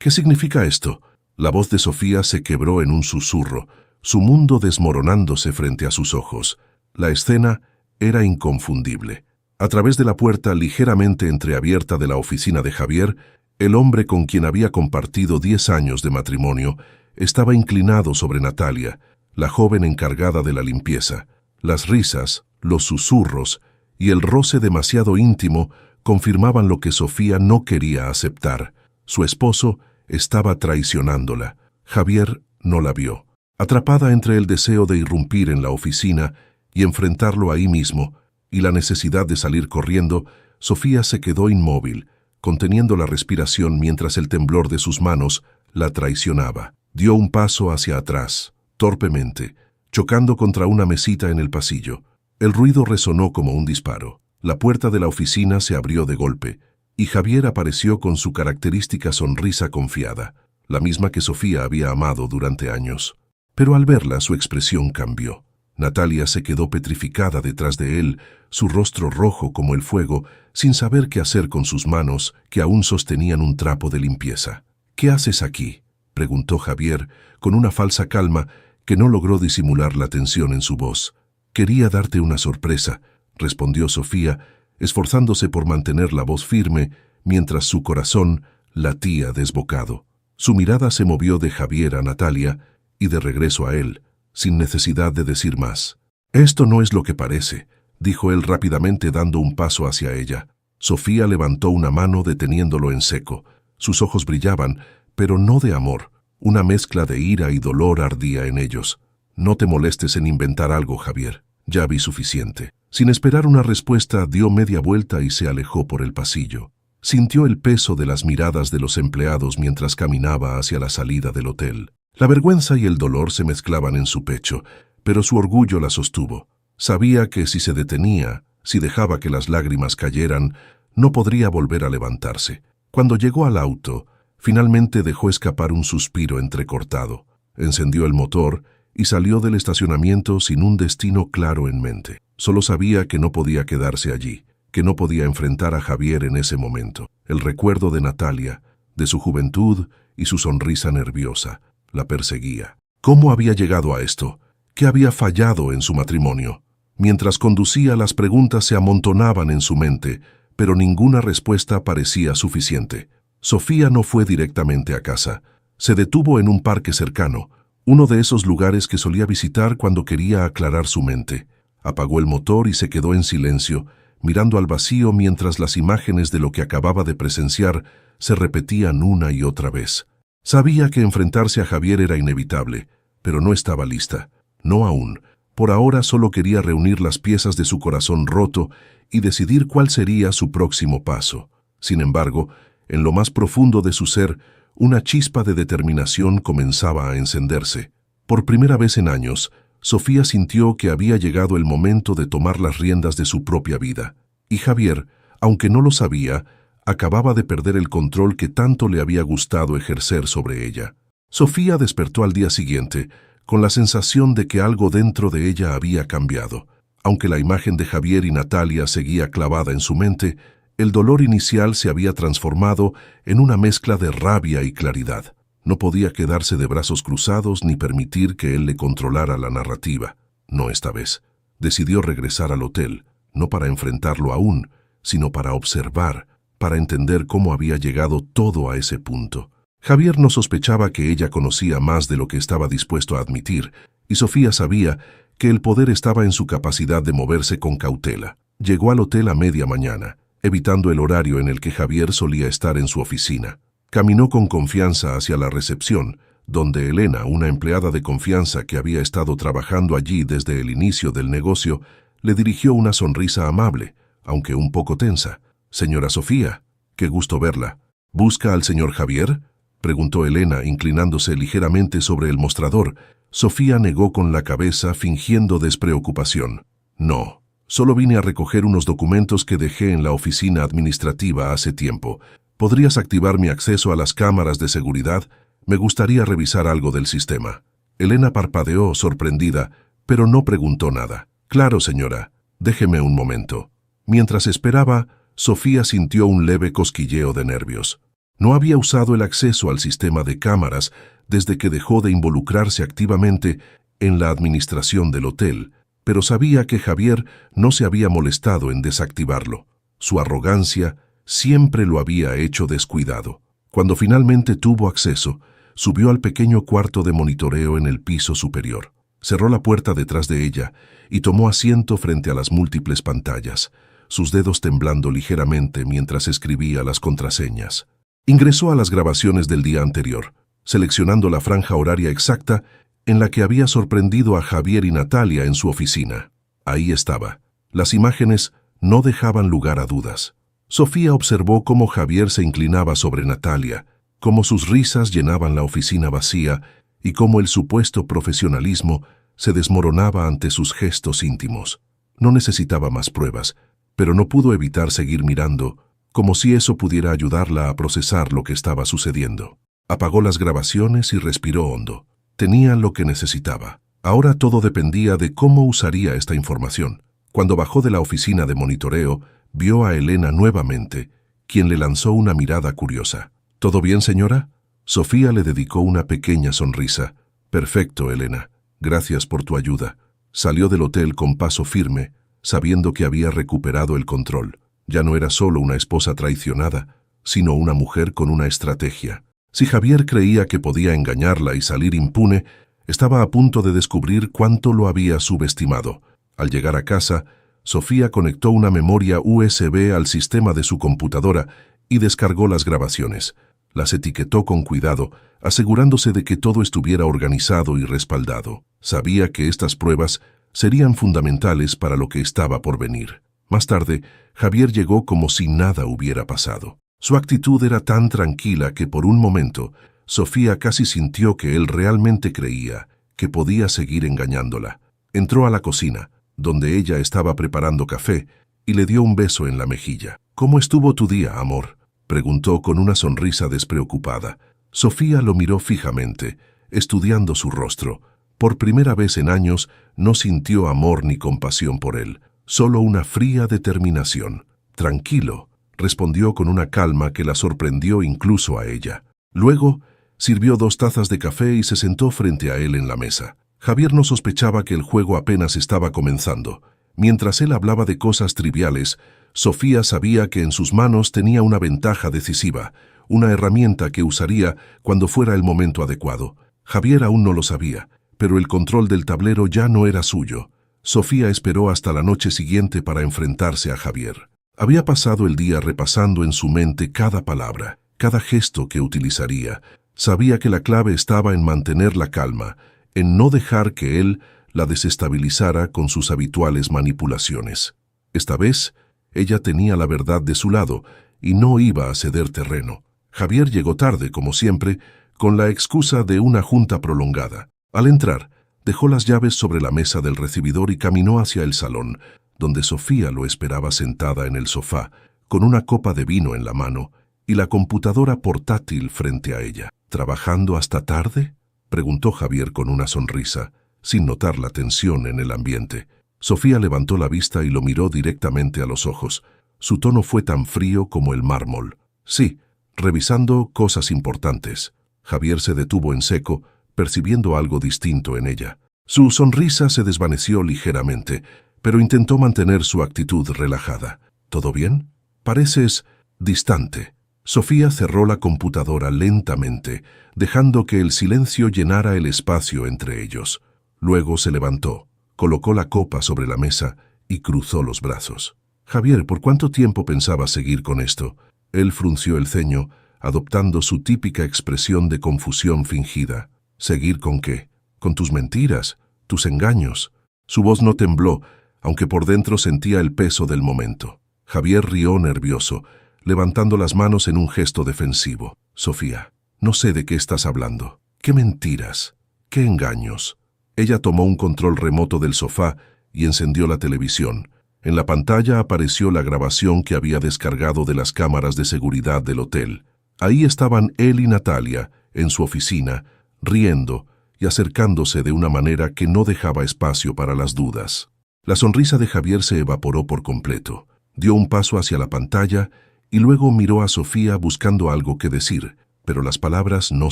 ¿Qué significa esto? La voz de Sofía se quebró en un susurro, su mundo desmoronándose frente a sus ojos. La escena era inconfundible. A través de la puerta ligeramente entreabierta de la oficina de Javier, el hombre con quien había compartido 10 años de matrimonio estaba inclinado sobre Natalia, la joven encargada de la limpieza. Las risas, los susurros y el roce demasiado íntimo confirmaban lo que Sofía no quería aceptar. Su esposo estaba traicionándola. Javier no la vio. Atrapada entre el deseo de irrumpir en la oficina y enfrentarlo ahí mismo, y la necesidad de salir corriendo, Sofía se quedó inmóvil, conteniendo la respiración mientras el temblor de sus manos la traicionaba. Dio un paso hacia atrás, torpemente, chocando contra una mesita en el pasillo. El ruido resonó como un disparo. La puerta de la oficina se abrió de golpe, y Javier apareció con su característica sonrisa confiada, la misma que Sofía había amado durante años. Pero al verla, su expresión cambió. Natalia se quedó petrificada detrás de él, su rostro rojo como el fuego, sin saber qué hacer con sus manos, que aún sostenían un trapo de limpieza. «¿Qué haces aquí?», preguntó Javier, con una falsa calma que no logró disimular la tensión en su voz. «Quería darte una sorpresa», respondió Sofía, esforzándose por mantener la voz firme, mientras su corazón latía desbocado. Su mirada se movió de Javier a Natalia y de regreso a él, sin necesidad de decir más. «Esto no es lo que parece», dijo él rápidamente dando un paso hacia ella. Sofía levantó una mano deteniéndolo en seco. Sus ojos brillaban, pero no de amor. Una mezcla de ira y dolor ardía en ellos. «No te molestes en inventar algo, Javier. Ya vi suficiente». Sin esperar una respuesta, dio media vuelta y se alejó por el pasillo. Sintió el peso de las miradas de los empleados mientras caminaba hacia la salida del hotel. La vergüenza y el dolor se mezclaban en su pecho, pero su orgullo la sostuvo. Sabía que si se detenía, si dejaba que las lágrimas cayeran, no podría volver a levantarse. Cuando llegó al auto, finalmente dejó escapar un suspiro entrecortado. Encendió el motor y salió del estacionamiento sin un destino claro en mente. Solo sabía que no podía quedarse allí, que no podía enfrentar a Javier en ese momento. El recuerdo de Natalia, de su juventud y su sonrisa nerviosa, la perseguía. ¿Cómo había llegado a esto? ¿Qué había fallado en su matrimonio? Mientras conducía, las preguntas se amontonaban en su mente, pero ninguna respuesta parecía suficiente. Sofía no fue directamente a casa. Se detuvo en un parque cercano, uno de esos lugares que solía visitar cuando quería aclarar su mente. Apagó el motor y se quedó en silencio, mirando al vacío mientras las imágenes de lo que acababa de presenciar se repetían una y otra vez. Sabía que enfrentarse a Javier era inevitable, pero no estaba lista. No aún. Por ahora solo quería reunir las piezas de su corazón roto y decidir cuál sería su próximo paso. Sin embargo, en lo más profundo de su ser, una chispa de determinación comenzaba a encenderse. Por primera vez en años, Sofía sintió que había llegado el momento de tomar las riendas de su propia vida. Y Javier, aunque no lo sabía, acababa de perder el control que tanto le había gustado ejercer sobre ella. Sofía despertó al día siguiente, con la sensación de que algo dentro de ella había cambiado. Aunque la imagen de Javier y Natalia seguía clavada en su mente, el dolor inicial se había transformado en una mezcla de rabia y claridad. No podía quedarse de brazos cruzados ni permitir que él le controlara la narrativa. No esta vez. Decidió regresar al hotel, no para enfrentarlo aún, sino para observar, para entender cómo había llegado todo a ese punto. Javier no sospechaba que ella conocía más de lo que estaba dispuesto a admitir, y Sofía sabía que el poder estaba en su capacidad de moverse con cautela. Llegó al hotel a media mañana, evitando el horario en el que Javier solía estar en su oficina. Caminó con confianza hacia la recepción, donde Elena, una empleada de confianza que había estado trabajando allí desde el inicio del negocio, le dirigió una sonrisa amable, aunque un poco tensa. «Señora Sofía, qué gusto verla. ¿Busca al señor Javier?», preguntó Elena, inclinándose ligeramente sobre el mostrador. Sofía negó con la cabeza, fingiendo despreocupación. «No, solo vine a recoger unos documentos que dejé en la oficina administrativa hace tiempo. ¿Podrías activar mi acceso a las cámaras de seguridad? Me gustaría revisar algo del sistema». Elena parpadeó, sorprendida, pero no preguntó nada. «Claro, señora. Déjeme un momento». Mientras esperaba, Sofía sintió un leve cosquilleo de nervios. No había usado el acceso al sistema de cámaras desde que dejó de involucrarse activamente en la administración del hotel, pero sabía que Javier no se había molestado en desactivarlo. Su arrogancia siempre lo había hecho descuidado. Cuando finalmente tuvo acceso, subió al pequeño cuarto de monitoreo en el piso superior. Cerró la puerta detrás de ella y tomó asiento frente a las múltiples pantallas, sus dedos temblando ligeramente mientras escribía las contraseñas. Ingresó a las grabaciones del día anterior, seleccionando la franja horaria exacta en la que había sorprendido a Javier y Natalia en su oficina. Ahí estaba. Las imágenes no dejaban lugar a dudas. Sofía observó cómo Javier se inclinaba sobre Natalia, cómo sus risas llenaban la oficina vacía y cómo el supuesto profesionalismo se desmoronaba ante sus gestos íntimos. No necesitaba más pruebas, pero no pudo evitar seguir mirando, como si eso pudiera ayudarla a procesar lo que estaba sucediendo. Apagó las grabaciones y respiró hondo. Tenía lo que necesitaba. Ahora todo dependía de cómo usaría esta información. Cuando bajó de la oficina de monitoreo, vio a Elena nuevamente, quien le lanzó una mirada curiosa. ¿Todo bien, señora? Sofía le dedicó una pequeña sonrisa. Perfecto, Elena. Gracias por tu ayuda. Salió del hotel con paso firme, sabiendo que había recuperado el control. Ya no era solo una esposa traicionada, sino una mujer con una estrategia. Si Javier creía que podía engañarla y salir impune, estaba a punto de descubrir cuánto lo había subestimado. Al llegar a casa, Sofía conectó una memoria USB al sistema de su computadora y descargó las grabaciones. Las etiquetó con cuidado, asegurándose de que todo estuviera organizado y respaldado. Sabía que estas pruebas serían fundamentales para lo que estaba por venir. Más tarde, Javier llegó como si nada hubiera pasado. Su actitud era tan tranquila que por un momento, Sofía casi sintió que él realmente creía que podía seguir engañándola. Entró a la cocina, donde ella estaba preparando café, y le dio un beso en la mejilla. «¿Cómo estuvo tu día, amor?», preguntó con una sonrisa despreocupada. Sofía lo miró fijamente, estudiando su rostro. Por primera vez en años no sintió amor ni compasión por él, solo una fría determinación. «Tranquilo», respondió con una calma que la sorprendió incluso a ella. Luego, sirvió 2 tazas de café y se sentó frente a él en la mesa. Javier no sospechaba que el juego apenas estaba comenzando. Mientras él hablaba de cosas triviales, Sofía sabía que en sus manos tenía una ventaja decisiva, una herramienta que usaría cuando fuera el momento adecuado. Javier aún no lo sabía, pero el control del tablero ya no era suyo. Sofía esperó hasta la noche siguiente para enfrentarse a Javier. Había pasado el día repasando en su mente cada palabra, cada gesto que utilizaría. Sabía que la clave estaba en mantener la calma, en no dejar que él la desestabilizara con sus habituales manipulaciones. Esta vez, ella tenía la verdad de su lado y no iba a ceder terreno. Javier llegó tarde, como siempre, con la excusa de una junta prolongada. Al entrar, dejó las llaves sobre la mesa del recibidor y caminó hacia el salón, donde Sofía lo esperaba sentada en el sofá, con una copa de vino en la mano y la computadora portátil frente a ella. ¿Trabajando hasta tarde?, preguntó Javier con una sonrisa, sin notar la tensión en el ambiente. Sofía levantó la vista y lo miró directamente a los ojos. Su tono fue tan frío como el mármol. «Sí, revisando cosas importantes». Javier se detuvo en seco, percibiendo algo distinto en ella. Su sonrisa se desvaneció ligeramente, pero intentó mantener su actitud relajada. «¿Todo bien? Pareces distante». Sofía cerró la computadora lentamente, dejando que el silencio llenara el espacio entre ellos. Luego se levantó, colocó la copa sobre la mesa y cruzó los brazos. «Javier, ¿por cuánto tiempo pensabas seguir con esto?». Él frunció el ceño, adoptando su típica expresión de confusión fingida. «¿Seguir con qué? Con tus mentiras, tus engaños». Su voz no tembló, aunque por dentro sentía el peso del momento. Javier rió nervioso, levantando las manos en un gesto defensivo. «Sofía, no sé de qué estás hablando. ¿Qué mentiras? ¿Qué engaños?». Ella tomó un control remoto del sofá y encendió la televisión. En la pantalla apareció la grabación que había descargado de las cámaras de seguridad del hotel. Ahí estaban él y Natalia, en su oficina, riendo y acercándose de una manera que no dejaba espacio para las dudas. La sonrisa de Javier se evaporó por completo. Dio un paso hacia la pantalla y luego miró a Sofía buscando algo que decir, pero las palabras no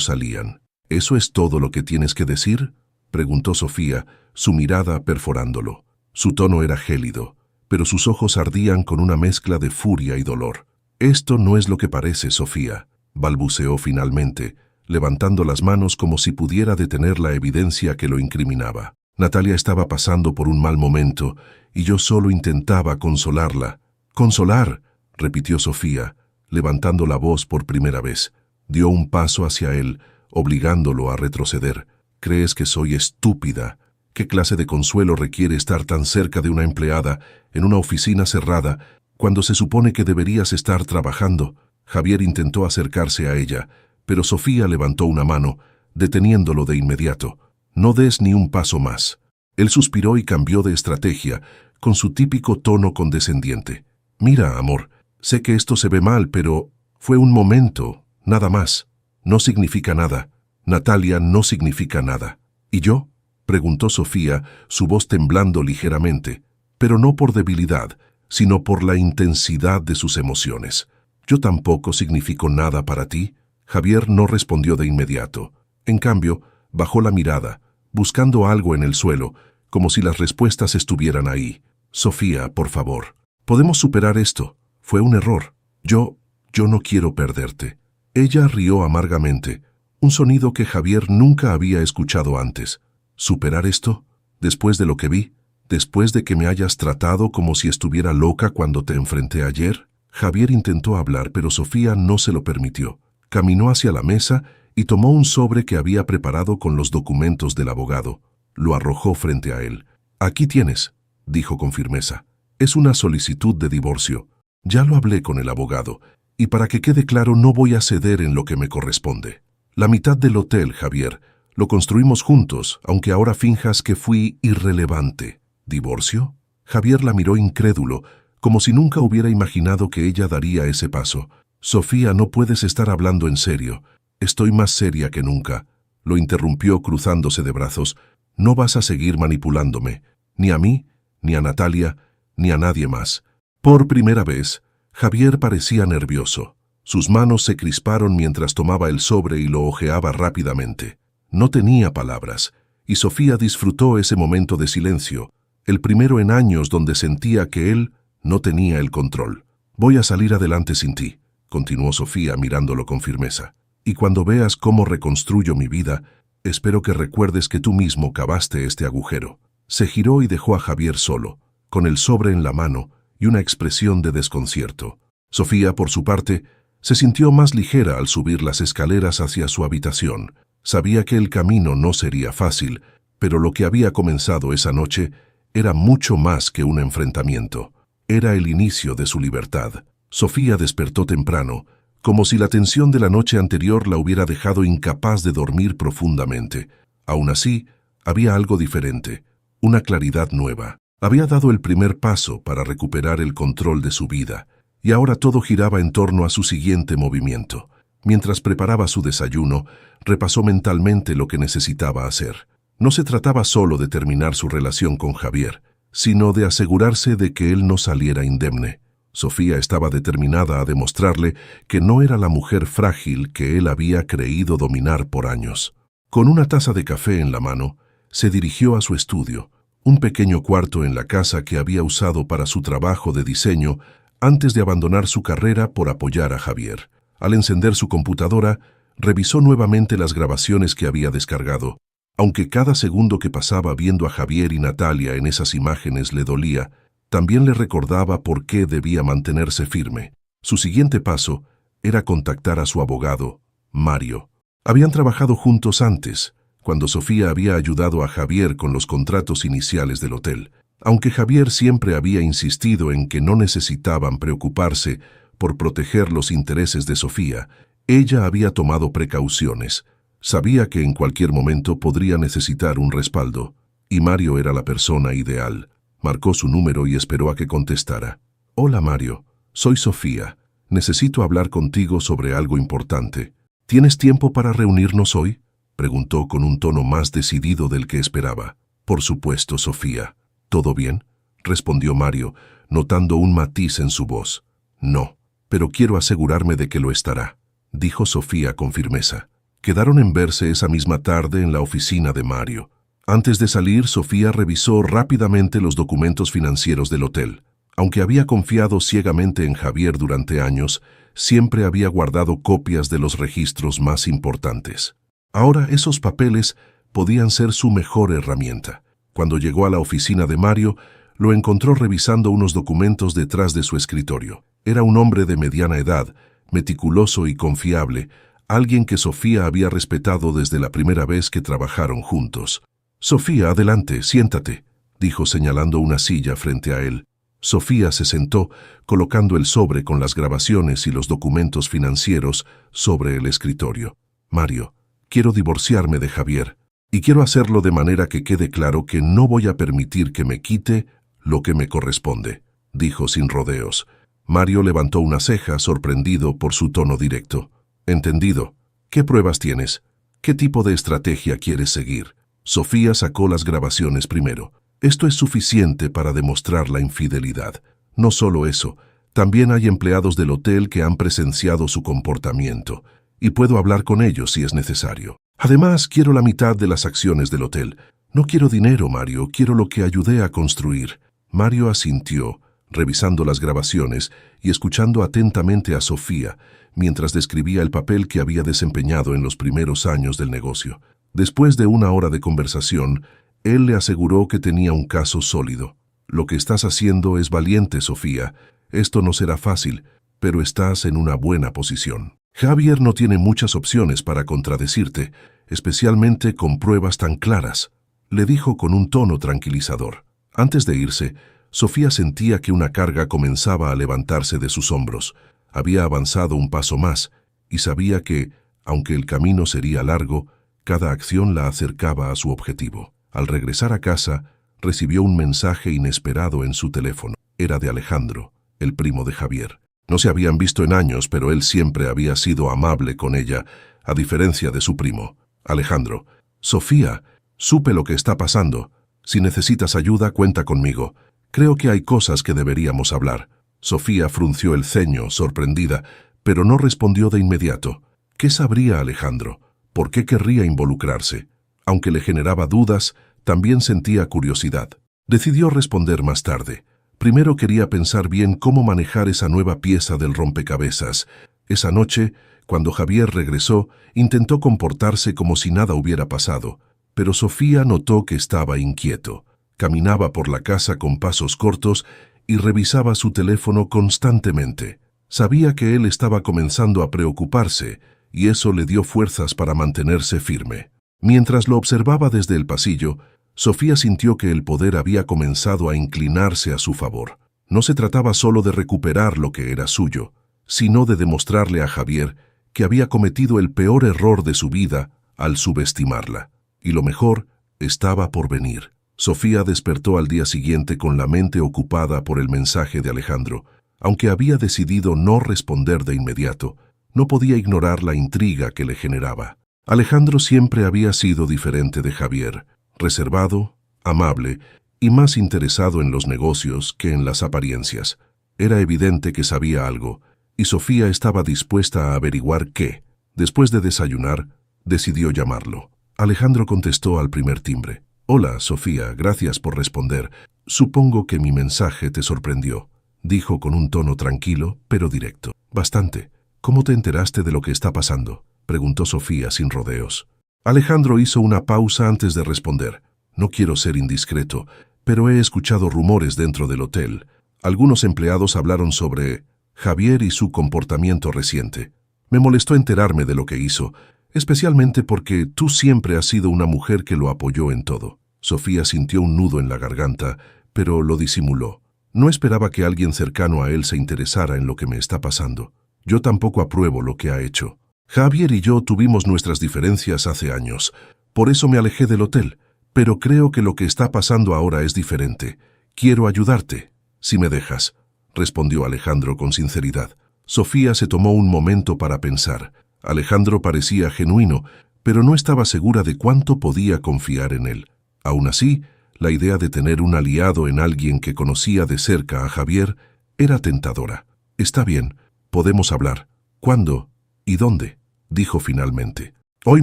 salían. ¿Eso es todo lo que tienes que decir?, preguntó Sofía, su mirada perforándolo. Su tono era gélido, pero sus ojos ardían con una mezcla de furia y dolor. «Esto no es lo que parece, Sofía», balbuceó finalmente, levantando las manos como si pudiera detener la evidencia que lo incriminaba. Natalia estaba pasando por un mal momento, y yo solo intentaba consolarla. «¡Consolar!», repitió Sofía, levantando la voz por primera vez. Dio un paso hacia él, obligándolo a retroceder. «¿Crees que soy estúpida? ¿Qué clase de consuelo requiere estar tan cerca de una empleada, en una oficina cerrada, cuando se supone que deberías estar trabajando?» Javier intentó acercarse a ella, pero Sofía levantó una mano, deteniéndolo de inmediato. «No des ni un paso más». Él suspiró y cambió de estrategia, con su típico tono condescendiente. «Mira, amor, sé que esto se ve mal, pero fue un momento, nada más. No significa nada. Natalia no significa nada». «¿Y yo?», preguntó Sofía, su voz temblando ligeramente, pero no por debilidad, sino por la intensidad de sus emociones. «¿Yo tampoco significo nada para ti?». Javier no respondió de inmediato. En cambio, bajó la mirada, buscando algo en el suelo, como si las respuestas estuvieran ahí. «Sofía, por favor, podemos superar esto. Fue un error. Yo no quiero perderte». Ella rió amargamente, un sonido que Javier nunca había escuchado antes. «¿Superar esto? ¿Después de lo que vi? ¿Después de que me hayas tratado como si estuviera loca cuando te enfrenté ayer?». Javier intentó hablar, pero Sofía no se lo permitió. Caminó hacia la mesa y tomó un sobre que había preparado con los documentos del abogado. Lo arrojó frente a él. «Aquí tienes», dijo con firmeza. «Es una solicitud de divorcio. Ya lo hablé con el abogado, y para que quede claro no voy a ceder en lo que me corresponde. La mitad del hotel, Javier, lo construimos juntos, aunque ahora finjas que fui irrelevante». «¿Divorcio?». Javier la miró incrédulo, como si nunca hubiera imaginado que ella daría ese paso. «Sofía, no puedes estar hablando en serio». «Estoy más seria que nunca», lo interrumpió cruzándose de brazos. «No vas a seguir manipulándome, ni a mí, ni a Natalia, ni a nadie más». Por primera vez, Javier parecía nervioso. Sus manos se crisparon mientras tomaba el sobre y lo hojeaba rápidamente. No tenía palabras, y Sofía disfrutó ese momento de silencio, el primero en años donde sentía que él no tenía el control. «Voy a salir adelante sin ti», continuó Sofía mirándolo con firmeza. «Y cuando veas cómo reconstruyo mi vida, espero que recuerdes que tú mismo cavaste este agujero». Se giró y dejó a Javier solo, con el sobre en la mano y una expresión de desconcierto. Sofía, por su parte, se sintió más ligera al subir las escaleras hacia su habitación. Sabía que el camino no sería fácil, pero lo que había comenzado esa noche era mucho más que un enfrentamiento. Era el inicio de su libertad. Sofía despertó temprano, como si la tensión de la noche anterior la hubiera dejado incapaz de dormir profundamente. Aún así, había algo diferente, una claridad nueva. Había dado el primer paso para recuperar el control de su vida, y ahora todo giraba en torno a su siguiente movimiento. Mientras preparaba su desayuno, repasó mentalmente lo que necesitaba hacer. No se trataba solo de terminar su relación con Javier, sino de asegurarse de que él no saliera indemne. Sofía estaba determinada a demostrarle que no era la mujer frágil que él había creído dominar por años. Con una taza de café en la mano, se dirigió a su estudio, un pequeño cuarto en la casa que había usado para su trabajo de diseño antes de abandonar su carrera por apoyar a Javier. Al encender su computadora, revisó nuevamente las grabaciones que había descargado. Aunque cada segundo que pasaba viendo a Javier y Natalia en esas imágenes le dolía, también le recordaba por qué debía mantenerse firme. Su siguiente paso era contactar a su abogado, Mario. Habían trabajado juntos antes, cuando Sofía había ayudado a Javier con los contratos iniciales del hotel. Aunque Javier siempre había insistido en que no necesitaban preocuparse por proteger los intereses de Sofía, ella había tomado precauciones. Sabía que en cualquier momento podría necesitar un respaldo, y Mario era la persona ideal. Marcó su número y esperó a que contestara. «Hola, Mario. Soy Sofía. Necesito hablar contigo sobre algo importante. ¿Tienes tiempo para reunirnos hoy?», preguntó con un tono más decidido del que esperaba. «Por supuesto, Sofía». «¿Todo bien?», respondió Mario, notando un matiz en su voz. «No, pero quiero asegurarme de que lo estará, dijo Sofía con firmeza. Quedaron en verse esa misma tarde en la oficina de Mario. Antes de salir, Sofía revisó rápidamente los documentos financieros del hotel. Aunque había confiado ciegamente en Javier durante años, siempre había guardado copias de los registros más importantes. Ahora esos papeles podían ser su mejor herramienta. Cuando llegó a la oficina de Mario, lo encontró revisando unos documentos detrás de su escritorio. Era un hombre de mediana edad, meticuloso y confiable, alguien que Sofía había respetado desde la primera vez que trabajaron juntos. «Sofía, adelante, siéntate», dijo señalando una silla frente a él. Sofía se sentó, colocando el sobre con las grabaciones y los documentos financieros sobre el escritorio. «Mario, quiero divorciarme de Javier, y quiero hacerlo de manera que quede claro que no voy a permitir que me quite lo que me corresponde», dijo sin rodeos. Mario levantó una ceja, sorprendido por su tono directo. «Entendido. ¿Qué pruebas tienes? ¿Qué tipo de estrategia quieres seguir?» Sofía sacó las grabaciones primero. «Esto es suficiente para demostrar la infidelidad. No solo eso, también hay empleados del hotel que han presenciado su comportamiento, y puedo hablar con ellos si es necesario. Además, quiero la mitad de las acciones del hotel. No quiero dinero, Mario, quiero lo que ayudé a construir». Mario asintió, revisando las grabaciones y escuchando atentamente a Sofía, mientras describía el papel que había desempeñado en los primeros años del negocio. Después de una hora de conversación, él le aseguró que tenía un caso sólido. «Lo que estás haciendo es valiente, Sofía. Esto no será fácil, pero estás en una buena posición. Javier no tiene muchas opciones para contradecirte, especialmente con pruebas tan claras», le dijo con un tono tranquilizador. Antes de irse, Sofía sentía que una carga comenzaba a levantarse de sus hombros. Había avanzado un paso más y sabía que, aunque el camino sería largo, cada acción la acercaba a su objetivo. Al regresar a casa, recibió un mensaje inesperado en su teléfono. Era de Alejandro, el primo de Javier. No se habían visto en años, pero él siempre había sido amable con ella, a diferencia de su primo. «Alejandro, Sofía, supe lo que está pasando. Si necesitas ayuda, cuenta conmigo. Creo que hay cosas que deberíamos hablar». Sofía frunció el ceño, sorprendida, pero no respondió de inmediato. ¿Qué sabría Alejandro? ¿Por qué querría involucrarse? Aunque le generaba dudas, también sentía curiosidad. Decidió responder más tarde. Primero quería pensar bien cómo manejar esa nueva pieza del rompecabezas. Esa noche, cuando Javier regresó, intentó comportarse como si nada hubiera pasado, pero Sofía notó que estaba inquieto. Caminaba por la casa con pasos cortos y revisaba su teléfono constantemente. Sabía que él estaba comenzando a preocuparse, y eso le dio fuerzas para mantenerse firme. Mientras lo observaba desde el pasillo, Sofía sintió que el poder había comenzado a inclinarse a su favor. No se trataba solo de recuperar lo que era suyo, sino de demostrarle a Javier que había cometido el peor error de su vida al subestimarla. Y lo mejor estaba por venir. Sofía despertó al día siguiente con la mente ocupada por el mensaje de Alejandro. Aunque había decidido no responder de inmediato, no podía ignorar la intriga que le generaba. Alejandro siempre había sido diferente de Javier, reservado, amable y más interesado en los negocios que en las apariencias. Era evidente que sabía algo, y Sofía estaba dispuesta a averiguar qué. Después de desayunar, decidió llamarlo. Alejandro contestó al primer timbre. «Hola, Sofía, gracias por responder. Supongo que mi mensaje te sorprendió», dijo con un tono tranquilo, pero directo. «Bastante. ¿Cómo te enteraste de lo que está pasando?», preguntó Sofía sin rodeos. Alejandro hizo una pausa antes de responder. «No quiero ser indiscreto, pero he escuchado rumores dentro del hotel. Algunos empleados hablaron sobre Javier y su comportamiento reciente. Me molestó enterarme de lo que hizo, especialmente porque tú siempre has sido una mujer que lo apoyó en todo». Sofía sintió un nudo en la garganta, pero lo disimuló. «No esperaba que alguien cercano a él se interesara en lo que me está pasando. Yo tampoco apruebo lo que ha hecho. Javier y yo tuvimos nuestras diferencias hace años. Por eso me alejé del hotel. Pero creo que lo que está pasando ahora es diferente. Quiero ayudarte, si me dejas», respondió Alejandro con sinceridad. Sofía se tomó un momento para pensar. Alejandro parecía genuino, pero no estaba segura de cuánto podía confiar en él. Aún así, la idea de tener un aliado en alguien que conocía de cerca a Javier era tentadora. «Está bien, Podemos hablar. ¿Cuándo? ¿Y dónde? Dijo finalmente. Hoy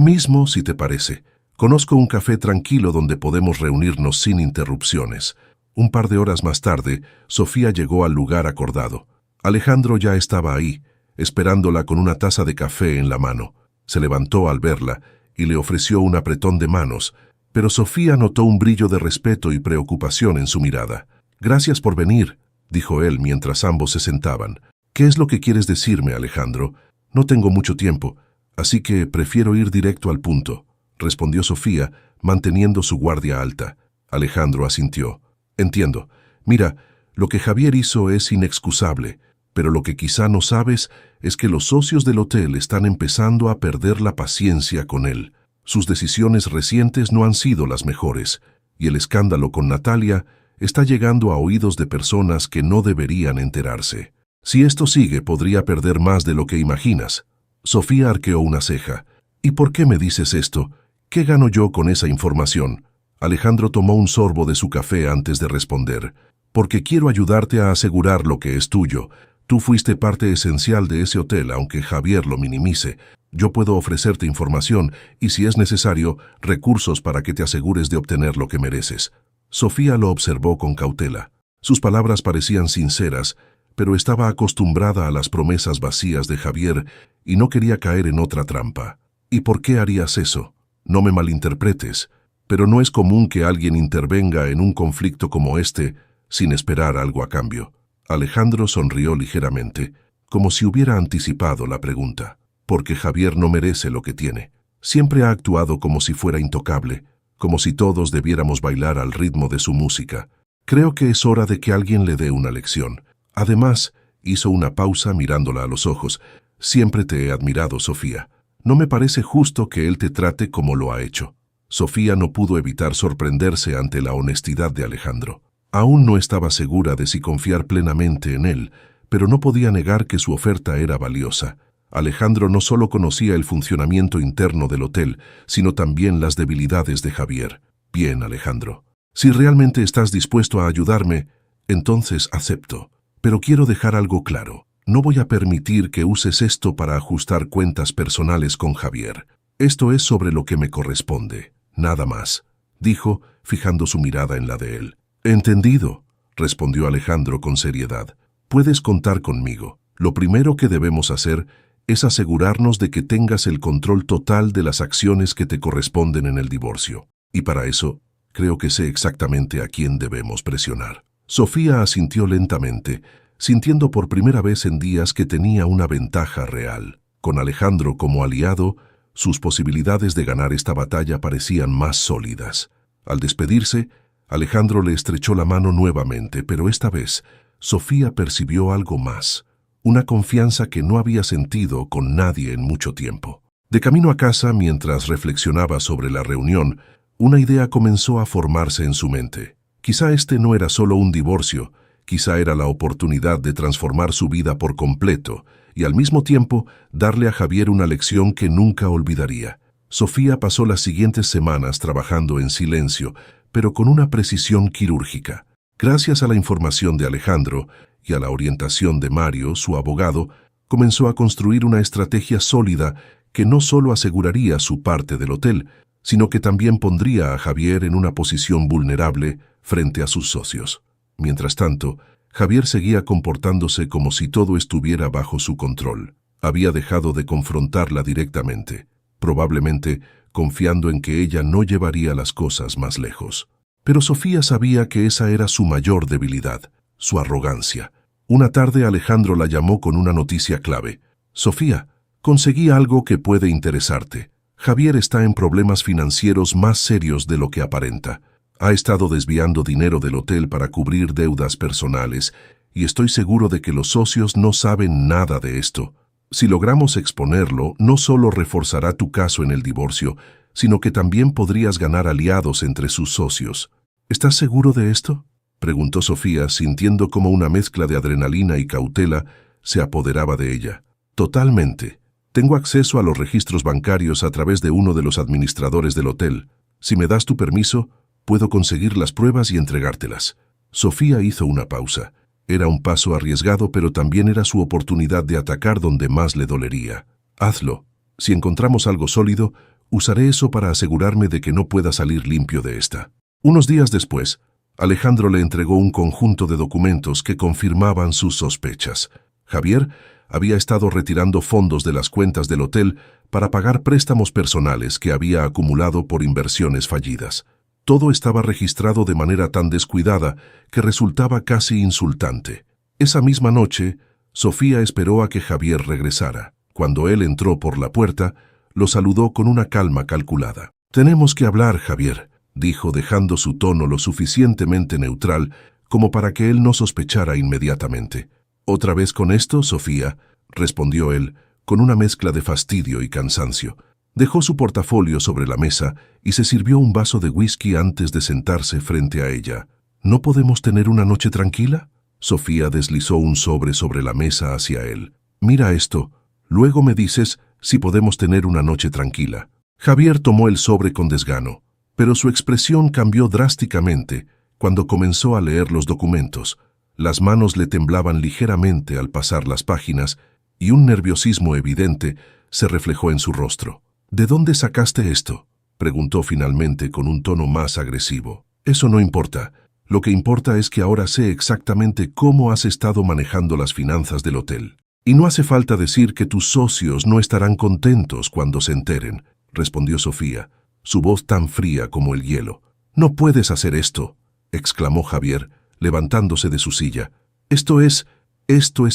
mismo, si te parece. Conozco un café tranquilo donde podemos reunirnos sin interrupciones. Un par de horas más tarde, Sofía llegó al lugar acordado. Alejandro ya estaba ahí, esperándola con una taza de café en la mano. Se levantó al verla y le ofreció un apretón de manos, pero Sofía notó un brillo de respeto y preocupación en su mirada. «Gracias por venir», dijo él mientras ambos se sentaban. «¿Qué es lo que quieres decirme, Alejandro? No tengo mucho tiempo, así que prefiero ir directo al punto», respondió Sofía, manteniendo su guardia alta. Alejandro asintió. «Entiendo. Mira, lo que Javier hizo es inexcusable, pero lo que quizá no sabes es que los socios del hotel están empezando a perder la paciencia con él. Sus decisiones recientes no han sido las mejores, y el escándalo con Natalia está llegando a oídos de personas que no deberían enterarse. Si esto sigue, podría perder más de lo que imaginas». Sofía arqueó una ceja. «¿Y por qué me dices esto? ¿Qué gano yo con esa información?». Alejandro tomó un sorbo de su café antes de responder. «Porque quiero ayudarte a asegurar lo que es tuyo. Tú fuiste parte esencial de ese hotel, aunque Javier lo minimice. Yo puedo ofrecerte información y, si es necesario, recursos para que te asegures de obtener lo que mereces». Sofía lo observó con cautela. Sus palabras parecían sinceras, pero estaba acostumbrada a las promesas vacías de Javier y no quería caer en otra trampa. «¿Y por qué harías eso? No me malinterpretes, pero no es común que alguien intervenga en un conflicto como este sin esperar algo a cambio». Alejandro sonrió ligeramente, como si hubiera anticipado la pregunta. «Porque Javier no merece lo que tiene. Siempre ha actuado como si fuera intocable, como si todos debiéramos bailar al ritmo de su música. Creo que es hora de que alguien le dé una lección. Además», hizo una pausa mirándola a los ojos, «siempre te he admirado, Sofía. No me parece justo que él te trate como lo ha hecho». Sofía no pudo evitar sorprenderse ante la honestidad de Alejandro. Aún no estaba segura de si confiar plenamente en él, pero no podía negar que su oferta era valiosa. Alejandro no solo conocía el funcionamiento interno del hotel, sino también las debilidades de Javier. «Bien, Alejandro. Si realmente estás dispuesto a ayudarme, entonces acepto. Pero quiero dejar algo claro. No voy a permitir que uses esto para ajustar cuentas personales con Javier. Esto es sobre lo que me corresponde. Nada más», dijo, fijando su mirada en la de él. «Entendido», respondió Alejandro con seriedad. «Puedes contar conmigo. Lo primero que debemos hacer es asegurarnos de que tengas el control total de las acciones que te corresponden en el divorcio. Y para eso, creo que sé exactamente a quién debemos presionar». Sofía asintió lentamente, sintiendo por primera vez en días que tenía una ventaja real. Con Alejandro como aliado, sus posibilidades de ganar esta batalla parecían más sólidas. Al despedirse, Alejandro le estrechó la mano nuevamente, pero esta vez Sofía percibió algo más, una confianza que no había sentido con nadie en mucho tiempo. De camino a casa, mientras reflexionaba sobre la reunión, una idea comenzó a formarse en su mente. Quizá este no era solo un divorcio, quizá era la oportunidad de transformar su vida por completo y al mismo tiempo darle a Javier una lección que nunca olvidaría. Sofía pasó las siguientes semanas trabajando en silencio, pero con una precisión quirúrgica. Gracias a la información de Alejandro y a la orientación de Mario, su abogado, comenzó a construir una estrategia sólida que no solo aseguraría su parte del hotel, sino que también pondría a Javier en una posición vulnerable frente a sus socios. Mientras tanto, Javier seguía comportándose como si todo estuviera bajo su control. Había dejado de confrontarla directamente, probablemente confiando en que ella no llevaría las cosas más lejos. Pero Sofía sabía que esa era su mayor debilidad, su arrogancia. Una tarde Alejandro la llamó con una noticia clave. «Sofía, conseguí algo que puede interesarte. Javier está en problemas financieros más serios de lo que aparenta. Ha estado desviando dinero del hotel para cubrir deudas personales, y estoy seguro de que los socios no saben nada de esto. Si logramos exponerlo, no solo reforzará tu caso en el divorcio, sino que también podrías ganar aliados entre sus socios. ¿Estás seguro de esto?», preguntó Sofía, sintiendo como una mezcla de adrenalina y cautela se apoderaba de ella. «Totalmente. Tengo acceso a los registros bancarios a través de uno de los administradores del hotel. Si me das tu permiso, puedo conseguir las pruebas y entregártelas». Sofía hizo una pausa. Era un paso arriesgado, pero también era su oportunidad de atacar donde más le dolería. Hazlo. Si encontramos algo sólido, usaré eso para asegurarme de que no pueda salir limpio de esta. Unos días después, Alejandro le entregó un conjunto de documentos que confirmaban sus sospechas. Javier había estado retirando fondos de las cuentas del hotel para pagar préstamos personales que había acumulado por inversiones fallidas. Todo estaba registrado de manera tan descuidada que resultaba casi insultante. Esa misma noche, Sofía esperó a que Javier regresara. Cuando él entró por la puerta, lo saludó con una calma calculada. «Tenemos que hablar, Javier», dijo, dejando su tono lo suficientemente neutral como para que él no sospechara inmediatamente. «¿Otra vez con esto, Sofía?», respondió él, con una mezcla de fastidio y cansancio. Dejó su portafolio sobre la mesa y se sirvió un vaso de whisky antes de sentarse frente a ella. «¿No podemos tener una noche tranquila?». Sofía deslizó un sobre la mesa hacia él. «Mira esto. Luego me dices si podemos tener una noche tranquila». Javier tomó el sobre con desgano, pero su expresión cambió drásticamente cuando comenzó a leer los documentos. Las manos le temblaban ligeramente al pasar las páginas y un nerviosismo evidente se reflejó en su rostro. «¿De dónde sacaste esto?», preguntó finalmente con un tono más agresivo. «Eso no importa. Lo que importa es que ahora sé exactamente cómo has estado manejando las finanzas del hotel. Y no hace falta decir que tus socios no estarán contentos cuando se enteren», respondió Sofía, su voz tan fría como el hielo. «No puedes hacer esto», exclamó Javier, levantándose de su silla. Esto es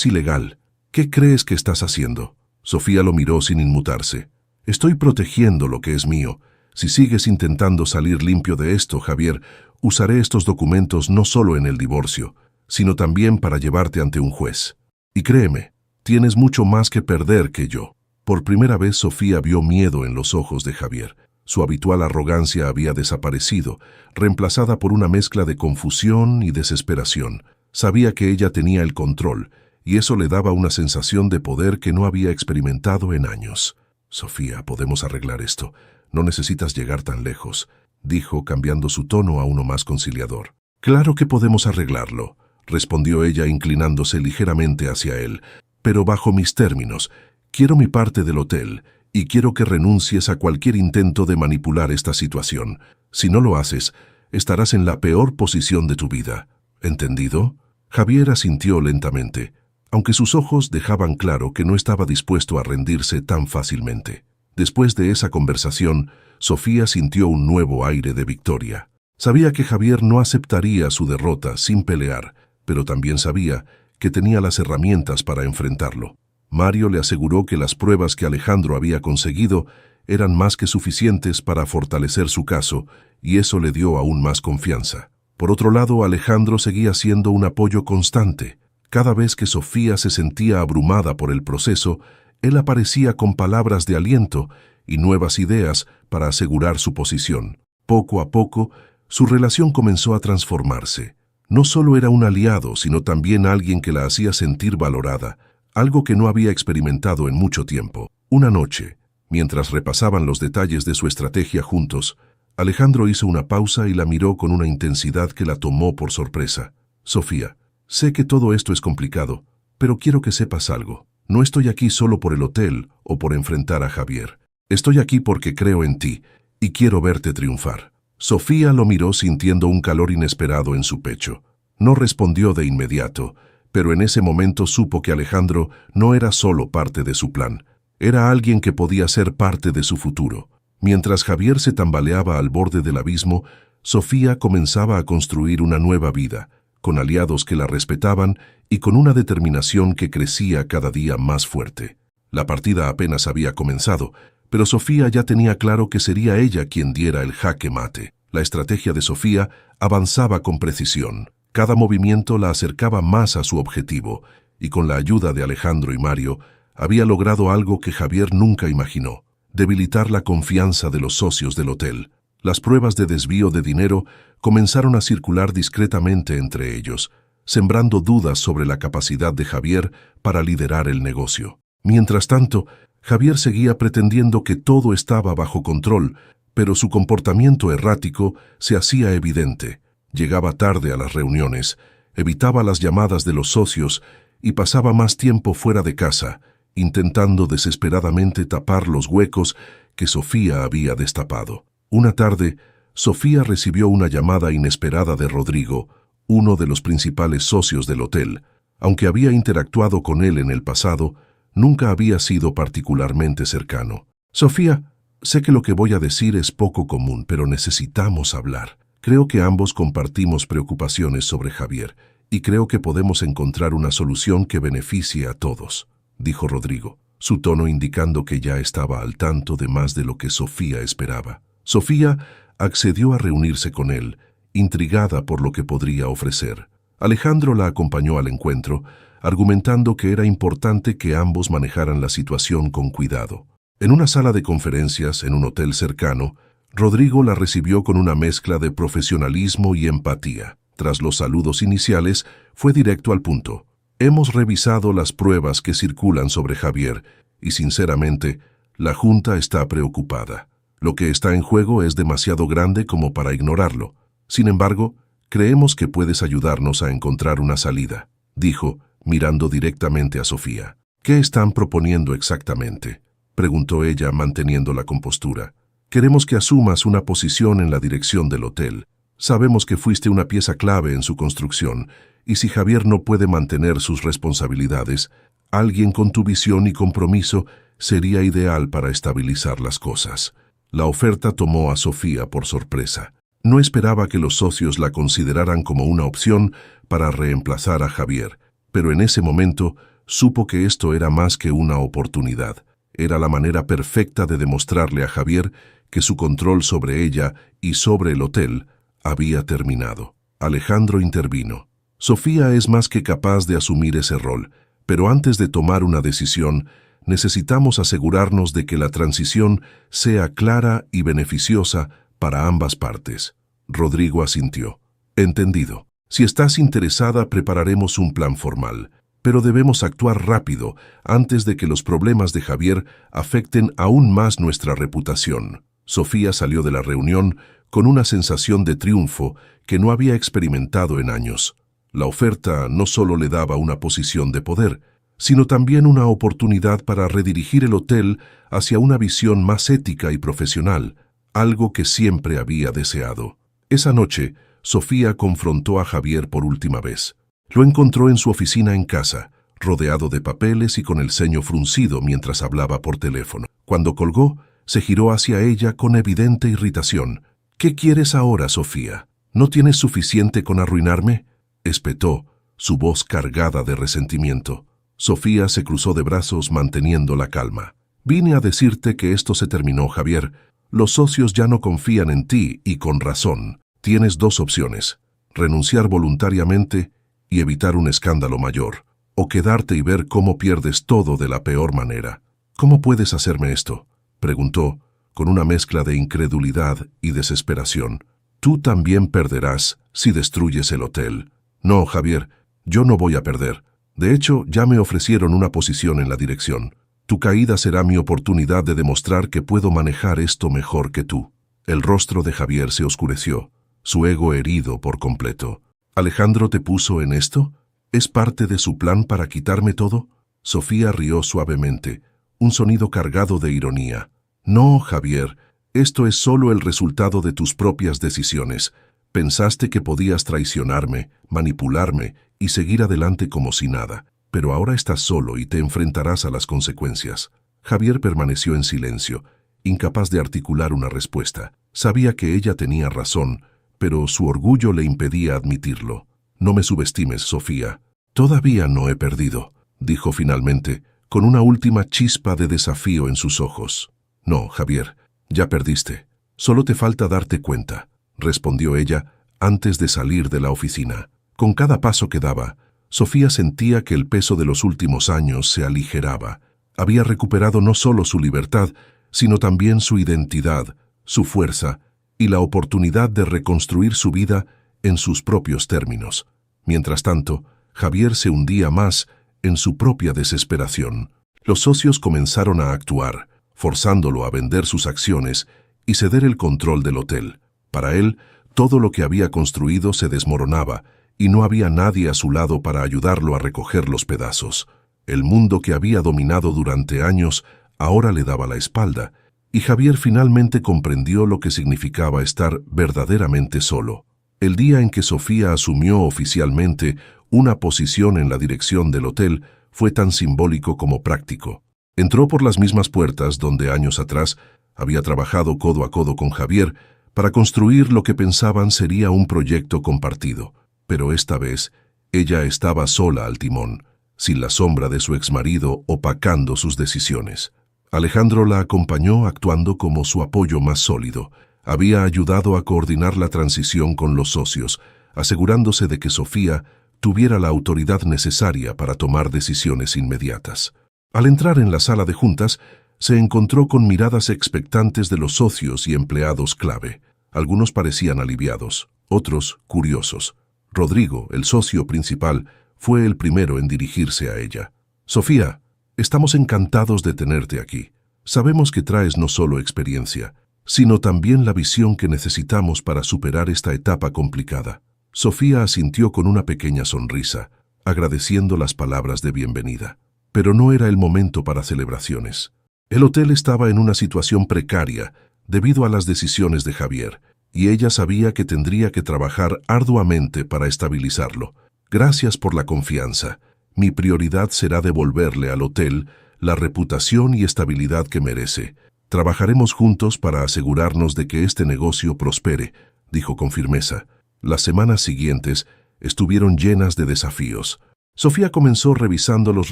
ilegal. ¿Qué crees que estás haciendo?». Sofía lo miró sin inmutarse. «Estoy protegiendo lo que es mío. Si sigues intentando salir limpio de esto, Javier, usaré estos documentos no solo en el divorcio, sino también para llevarte ante un juez. Y créeme, tienes mucho más que perder que yo». Por primera vez Sofía vio miedo en los ojos de Javier. Su habitual arrogancia había desaparecido, reemplazada por una mezcla de confusión y desesperación. Sabía que ella tenía el control, y eso le daba una sensación de poder que no había experimentado en años. «Sofía, podemos arreglar esto. No necesitas llegar tan lejos», dijo, cambiando su tono a uno más conciliador. «Claro que podemos arreglarlo», respondió ella inclinándose ligeramente hacia él, «pero bajo mis términos. Quiero mi parte del hotel, y quiero que renuncies a cualquier intento de manipular esta situación. Si no lo haces, estarás en la peor posición de tu vida. ¿Entendido?». Javier asintió lentamente, aunque sus ojos dejaban claro que no estaba dispuesto a rendirse tan fácilmente. Después de esa conversación, Sofía sintió un nuevo aire de victoria. Sabía que Javier no aceptaría su derrota sin pelear, pero también sabía que tenía las herramientas para enfrentarlo. Mario le aseguró que las pruebas que Alejandro había conseguido eran más que suficientes para fortalecer su caso, y eso le dio aún más confianza. Por otro lado, Alejandro seguía siendo un apoyo constante. Cada vez que Sofía se sentía abrumada por el proceso, él aparecía con palabras de aliento y nuevas ideas para asegurar su posición. Poco a poco, su relación comenzó a transformarse. No solo era un aliado, sino también alguien que la hacía sentir valorada, algo que no había experimentado en mucho tiempo. Una noche, mientras repasaban los detalles de su estrategia juntos, Alejandro hizo una pausa y la miró con una intensidad que la tomó por sorpresa. «Sofía, sé que todo esto es complicado, pero quiero que sepas algo. No estoy aquí solo por el hotel o por enfrentar a Javier. Estoy aquí porque creo en ti y quiero verte triunfar». Sofía lo miró sintiendo un calor inesperado en su pecho. No respondió de inmediato, pero en ese momento supo que Alejandro no era solo parte de su plan. Era alguien que podía ser parte de su futuro. Mientras Javier se tambaleaba al borde del abismo, Sofía comenzaba a construir una nueva vida, con aliados que la respetaban y con una determinación que crecía cada día más fuerte. La partida apenas había comenzado, pero Sofía ya tenía claro que sería ella quien diera el jaque mate. La estrategia de Sofía avanzaba con precisión. Cada movimiento la acercaba más a su objetivo, y con la ayuda de Alejandro y Mario, había logrado algo que Javier nunca imaginó: debilitar la confianza de los socios del hotel. Las pruebas de desvío de dinero comenzaron a circular discretamente entre ellos, sembrando dudas sobre la capacidad de Javier para liderar el negocio. Mientras tanto, Javier seguía pretendiendo que todo estaba bajo control, pero su comportamiento errático se hacía evidente. Llegaba tarde a las reuniones, Evitaba las llamadas de los socios y pasaba más tiempo fuera de casa, intentando desesperadamente tapar los huecos que Sofía había destapado. Una tarde, Sofía recibió una llamada inesperada de Rodrigo, uno de los principales socios del hotel. Aunque había interactuado con él en el pasado, nunca había sido particularmente cercano. «Sofía, sé que lo que voy a decir es poco común, pero necesitamos hablar. Creo que ambos compartimos preocupaciones sobre Javier, y creo que podemos encontrar una solución que beneficie a todos», dijo Rodrigo, su tono indicando que ya estaba al tanto de más de lo que Sofía esperaba. Sofía accedió a reunirse con él, intrigada por lo que podría ofrecer. Alejandro la acompañó al encuentro, argumentando que era importante que ambos manejaran la situación con cuidado. En una sala de conferencias en un hotel cercano, Rodrigo la recibió con una mezcla de profesionalismo y empatía. Tras los saludos iniciales, fue directo al punto. «Hemos revisado las pruebas que circulan sobre Javier y, sinceramente, la Junta está preocupada. Lo que está en juego es demasiado grande como para ignorarlo. Sin embargo, creemos que puedes ayudarnos a encontrar una salida», dijo, mirando directamente a Sofía. «¿Qué están proponiendo exactamente?», preguntó ella, manteniendo la compostura. «Queremos que asumas una posición en la dirección del hotel. Sabemos que fuiste una pieza clave en su construcción, y si Javier no puede mantener sus responsabilidades, alguien con tu visión y compromiso sería ideal para estabilizar las cosas». La oferta tomó a Sofía por sorpresa. No esperaba que los socios la consideraran como una opción para reemplazar a Javier, pero en ese momento supo que esto era más que una oportunidad. Era la manera perfecta de demostrarle a Javier que su control sobre ella y sobre el hotel había terminado. Alejandro intervino. «Sofía es más que capaz de asumir ese rol, pero antes de tomar una decisión, necesitamos asegurarnos de que la transición sea clara y beneficiosa para ambas partes». Rodrigo asintió. «Entendido. Si estás interesada, prepararemos un plan formal, pero debemos actuar rápido antes de que los problemas de Javier afecten aún más nuestra reputación». Sofía salió de la reunión con una sensación de triunfo que no había experimentado en años. La oferta no solo le daba una posición de poder, sino también una oportunidad para redirigir el hotel hacia una visión más ética y profesional, algo que siempre había deseado. Esa noche, Sofía confrontó a Javier por última vez. Lo encontró en su oficina en casa, rodeado de papeles y con el ceño fruncido mientras hablaba por teléfono. Cuando colgó, se giró hacia ella con evidente irritación. «¿Qué quieres ahora, Sofía? ¿No tienes suficiente con arruinarme?», espetó, su voz cargada de resentimiento. Sofía se cruzó de brazos manteniendo la calma. «Vine a decirte que esto se terminó, Javier. Los socios ya no confían en ti y con razón. Tienes dos opciones: renunciar voluntariamente y evitar un escándalo mayor, o quedarte y ver cómo pierdes todo de la peor manera». «¿Cómo puedes hacerme esto?», preguntó, con una mezcla de incredulidad y desesperación. «Tú también perderás si destruyes el hotel». «No, Javier, yo no voy a perder. De hecho, ya me ofrecieron una posición en la dirección. Tu caída será mi oportunidad de demostrar que puedo manejar esto mejor que tú». El rostro de Javier se oscureció, su ego herido por completo. «¿Alejandro te puso en esto? ¿Es parte de su plan para quitarme todo?». Sofía rió suavemente, un sonido cargado de ironía. «No, Javier, esto es solo el resultado de tus propias decisiones. Pensaste que podías traicionarme, manipularme y seguir adelante como si nada, pero ahora estás solo y te enfrentarás a las consecuencias». Javier permaneció en silencio, incapaz de articular una respuesta. Sabía que ella tenía razón, pero su orgullo le impedía admitirlo. «No me subestimes, Sofía. Todavía no he perdido», dijo finalmente, con una última chispa de desafío en sus ojos. «No, Javier, ya perdiste. Solo te falta darte cuenta», respondió ella antes de salir de la oficina. Con cada paso que daba, Sofía sentía que el peso de los últimos años se aligeraba. Había recuperado no solo su libertad, sino también su identidad, su fuerza y la oportunidad de reconstruir su vida en sus propios términos. Mientras tanto, Javier se hundía más en su propia desesperación. Los socios comenzaron a actuar, forzándolo a vender sus acciones y ceder el control del hotel. Para él, todo lo que había construido se desmoronaba y no había nadie a su lado para ayudarlo a recoger los pedazos. El mundo que había dominado durante años ahora le daba la espalda, y Javier finalmente comprendió lo que significaba estar verdaderamente solo. El día en que Sofía asumió oficialmente una posición en la dirección del hotel fue tan simbólico como práctico. Entró por las mismas puertas donde años atrás había trabajado codo a codo con Javier para construir lo que pensaban sería un proyecto compartido. Pero esta vez ella estaba sola al timón, sin la sombra de su exmarido opacando sus decisiones. Alejandro la acompañó actuando como su apoyo más sólido. Había ayudado a coordinar la transición con los socios, asegurándose de que Sofía tuviera la autoridad necesaria para tomar decisiones inmediatas. Al entrar en la sala de juntas, se encontró con miradas expectantes de los socios y empleados clave. Algunos parecían aliviados, otros curiosos. Rodrigo, el socio principal, fue el primero en dirigirse a ella. «Sofía, estamos encantados de tenerte aquí. Sabemos que traes no solo experiencia, sino también la visión que necesitamos para superar esta etapa complicada». Sofía asintió con una pequeña sonrisa, agradeciendo las palabras de bienvenida. Pero no era el momento para celebraciones. El hotel estaba en una situación precaria debido a las decisiones de Javier, y ella sabía que tendría que trabajar arduamente para estabilizarlo. «Gracias por la confianza. Mi prioridad será devolverle al hotel la reputación y estabilidad que merece. Trabajaremos juntos para asegurarnos de que este negocio prospere», dijo con firmeza. Las semanas siguientes estuvieron llenas de desafíos. Sofía comenzó revisando los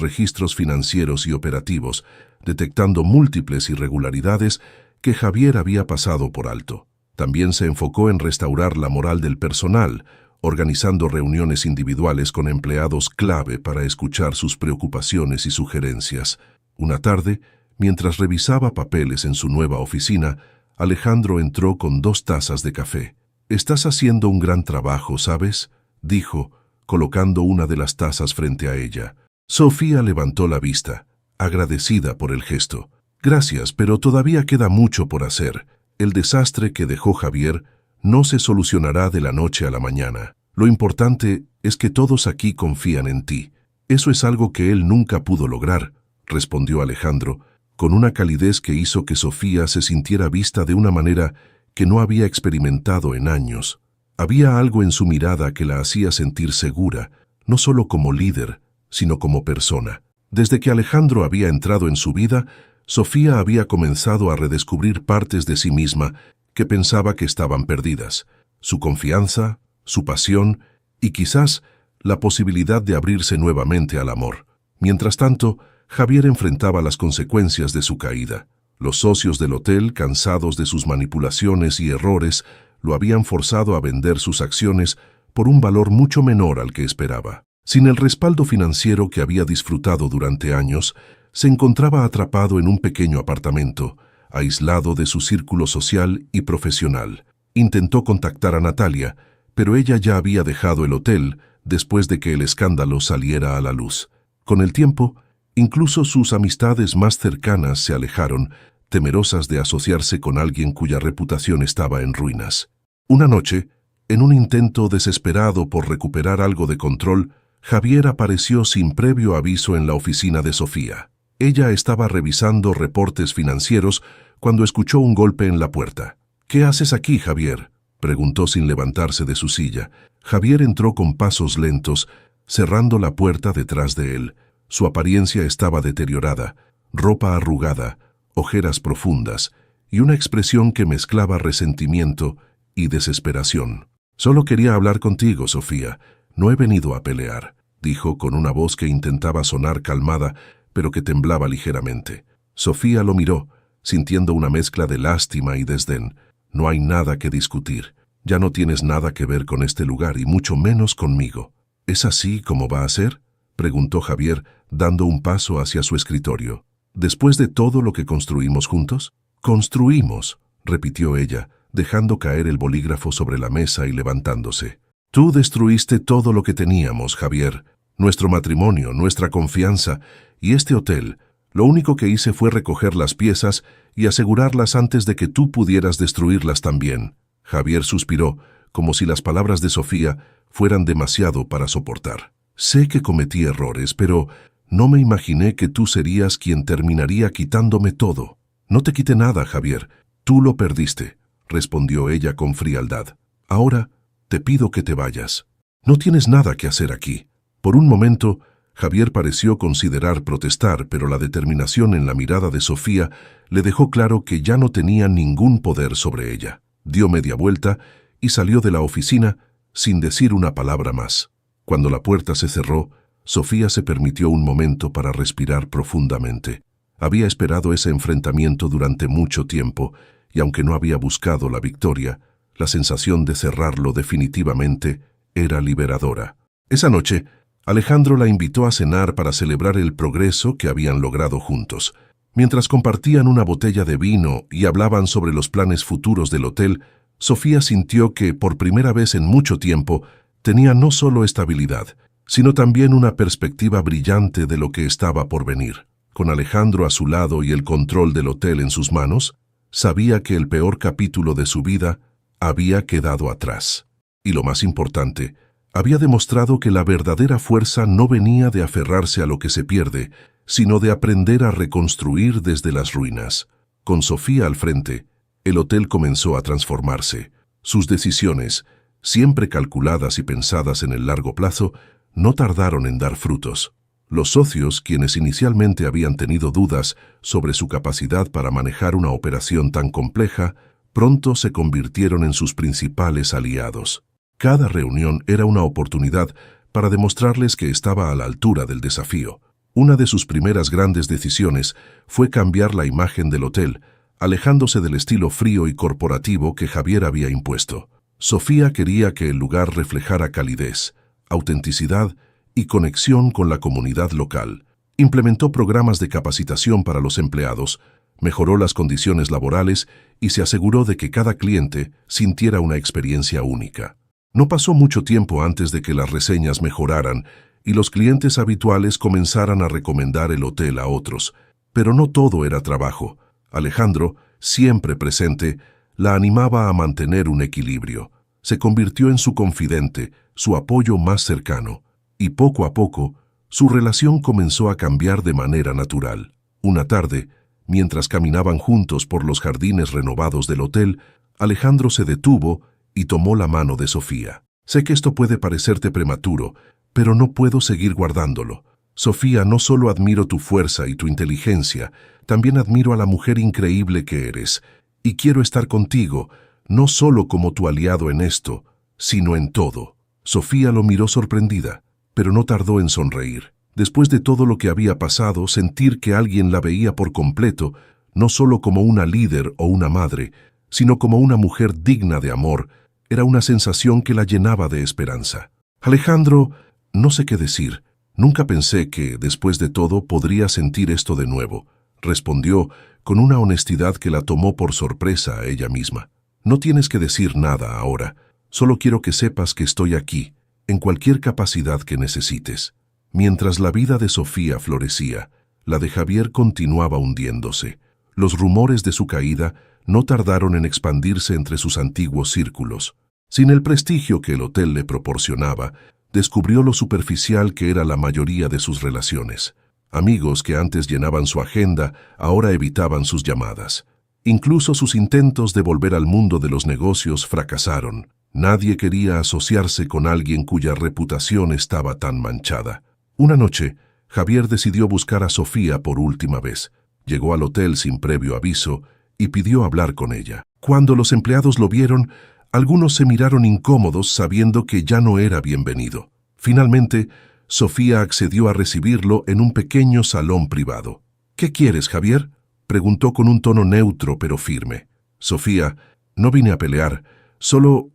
registros financieros y operativos, detectando múltiples irregularidades que Javier había pasado por alto. También se enfocó en restaurar la moral del personal, organizando reuniones individuales con empleados clave para escuchar sus preocupaciones y sugerencias. Una tarde, mientras revisaba papeles en su nueva oficina, Alejandro entró con 2 tazas de café. «Estás haciendo un gran trabajo, ¿sabes?», dijo, colocando una de las tazas frente a ella. Sofía levantó la vista, agradecida por el gesto. «Gracias, pero todavía queda mucho por hacer. El desastre que dejó Javier no se solucionará de la noche a la mañana. Lo importante es que todos aquí confían en ti. Eso es algo que él nunca pudo lograr», respondió Alejandro, con una calidez que hizo que Sofía se sintiera vista de una manera que no había experimentado en años. Había algo en su mirada que la hacía sentir segura, no solo como líder, sino como persona. Desde que Alejandro había entrado en su vida, Sofía había comenzado a redescubrir partes de sí misma que pensaba que estaban perdidas. Su confianza, su pasión y quizás la posibilidad de abrirse nuevamente al amor. Mientras tanto, Javier enfrentaba las consecuencias de su caída. Los socios del hotel, cansados de sus manipulaciones y errores, lo habían forzado a vender sus acciones por un valor mucho menor al que esperaba. Sin el respaldo financiero que había disfrutado durante años, se encontraba atrapado en un pequeño apartamento, aislado de su círculo social y profesional. Intentó contactar a Natalia, pero ella ya había dejado el hotel después de que el escándalo saliera a la luz. Con el tiempo, incluso sus amistades más cercanas se alejaron, temerosas de asociarse con alguien cuya reputación estaba en ruinas. Una noche, en un intento desesperado por recuperar algo de control, Javier apareció sin previo aviso en la oficina de Sofía. Ella estaba revisando reportes financieros cuando escuchó un golpe en la puerta. «¿Qué haces aquí, Javier?», preguntó sin levantarse de su silla. Javier entró con pasos lentos, cerrando la puerta detrás de él. Su apariencia estaba deteriorada, ropa arrugada, ojeras profundas y una expresión que mezclaba resentimiento y desesperación. «Solo quería hablar contigo, Sofía. No he venido a pelear», dijo con una voz que intentaba sonar calmada, pero que temblaba ligeramente. Sofía lo miró, sintiendo una mezcla de lástima y desdén. «No hay nada que discutir. Ya no tienes nada que ver con este lugar y mucho menos conmigo». «¿Es así como va a ser?», preguntó Javier, dando un paso hacia su escritorio. «¿Después de todo lo que construimos juntos?». «Construimos», repitió ella, dejando caer el bolígrafo sobre la mesa y levantándose. «Tú destruiste todo lo que teníamos, Javier. Nuestro matrimonio, nuestra confianza y este hotel. Lo único que hice fue recoger las piezas y asegurarlas antes de que tú pudieras destruirlas también». Javier suspiró, como si las palabras de Sofía fueran demasiado para soportar. Sé que cometí errores, pero no me imaginé que tú serías quien terminaría quitándome todo. No te quité nada, Javier. Tú lo perdiste, respondió ella con frialdad. Ahora te pido que te vayas. No tienes nada que hacer aquí. Por un momento, Javier pareció considerar protestar, pero la determinación en la mirada de Sofía le dejó claro que ya no tenía ningún poder sobre ella. Dio media vuelta y salió de la oficina sin decir una palabra más. Cuando la puerta se cerró, Sofía se permitió un momento para respirar profundamente. Había esperado ese enfrentamiento durante mucho tiempo, y aunque no había buscado la victoria, la sensación de cerrarlo definitivamente era liberadora. Esa noche, Alejandro la invitó a cenar para celebrar el progreso que habían logrado juntos. Mientras compartían una botella de vino y hablaban sobre los planes futuros del hotel, Sofía sintió que, por primera vez en mucho tiempo, tenía no solo estabilidad, sino también una perspectiva brillante de lo que estaba por venir. Con Alejandro a su lado y el control del hotel en sus manos, sabía que el peor capítulo de su vida había quedado atrás. Y lo más importante, había demostrado que la verdadera fuerza no venía de aferrarse a lo que se pierde, sino de aprender a reconstruir desde las ruinas. Con Sofía al frente, el hotel comenzó a transformarse. Sus decisiones, siempre calculadas y pensadas en el largo plazo, no tardaron en dar frutos. Los socios, quienes inicialmente habían tenido dudas sobre su capacidad para manejar una operación tan compleja, pronto se convirtieron en sus principales aliados. Cada reunión era una oportunidad para demostrarles que estaba a la altura del desafío. Una de sus primeras grandes decisiones fue cambiar la imagen del hotel, alejándose del estilo frío y corporativo que Javier había impuesto. Sofía quería que el lugar reflejara calidez, autenticidad y conexión con la comunidad local. Implementó programas de capacitación para los empleados, mejoró las condiciones laborales y se aseguró de que cada cliente sintiera una experiencia única. No pasó mucho tiempo antes de que las reseñas mejoraran y los clientes habituales comenzaran a recomendar el hotel a otros. Pero no todo era trabajo. Alejandro, siempre presente, la animaba a mantener un equilibrio. Se convirtió en su confidente, su apoyo más cercano. Y poco a poco, su relación comenzó a cambiar de manera natural. Una tarde, mientras caminaban juntos por los jardines renovados del hotel, Alejandro se detuvo y tomó la mano de Sofía. Sé que esto puede parecerte prematuro, pero no puedo seguir guardándolo. Sofía, no solo admiro tu fuerza y tu inteligencia, también admiro a la mujer increíble que eres, y quiero estar contigo, no solo como tu aliado en esto, sino en todo. Sofía lo miró sorprendida, pero no tardó en sonreír. Después de todo lo que había pasado, sentir que alguien la veía por completo, no solo como una líder o una madre, sino como una mujer digna de amor, era una sensación que la llenaba de esperanza. Alejandro, no sé qué decir. Nunca pensé que, después de todo, podría sentir esto de nuevo, respondió con una honestidad que la tomó por sorpresa a ella misma. No tienes que decir nada ahora, solo quiero que sepas que estoy aquí, en cualquier capacidad que necesites. Mientras la vida de Sofía florecía, la de Javier continuaba hundiéndose. Los rumores de su caída no tardaron en expandirse entre sus antiguos círculos. Sin el prestigio que el hotel le proporcionaba, descubrió lo superficial que era la mayoría de sus relaciones. Amigos que antes llenaban su agenda, ahora evitaban sus llamadas. Incluso sus intentos de volver al mundo de los negocios fracasaron. Nadie quería asociarse con alguien cuya reputación estaba tan manchada. Una noche, Javier decidió buscar a Sofía por última vez. Llegó al hotel sin previo aviso y pidió hablar con ella. Cuando los empleados lo vieron, algunos se miraron incómodos sabiendo que ya no era bienvenido. Finalmente, Sofía accedió a recibirlo en un pequeño salón privado. «¿Qué quieres, Javier?», preguntó con un tono neutro pero firme. «Sofía, no vine a pelear, solo